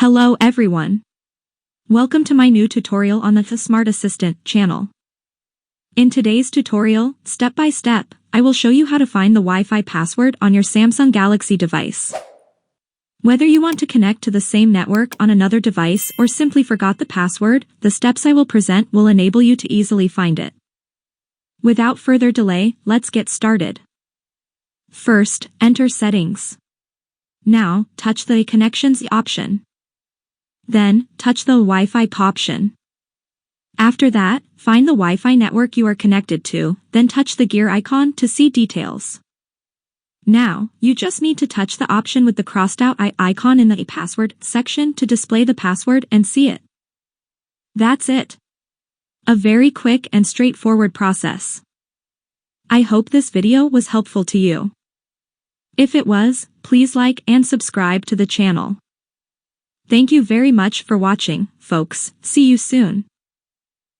Hello everyone. Welcome to my new tutorial on the Smart Assistant channel. In today's tutorial, step by step, I will show you how to find the Wi-Fi password on your Samsung Galaxy device. Whether you want to connect to the same network on another device or simply forgot the password, the steps I will present will enable you to easily find it. Without further delay, let's get started. First, enter Settings. Now, touch the Connections option. Then, touch the Wi-Fi option. After that, find the Wi-Fi network you are connected to, then touch the gear icon to see details. Now, you just need to touch the option with the crossed out icon in the password section to display the password and see it. That's it. A very quick and straightforward process. I hope this video was helpful to you. If it was, please like and subscribe to the channel. Thank you very much for watching, folks. See you soon.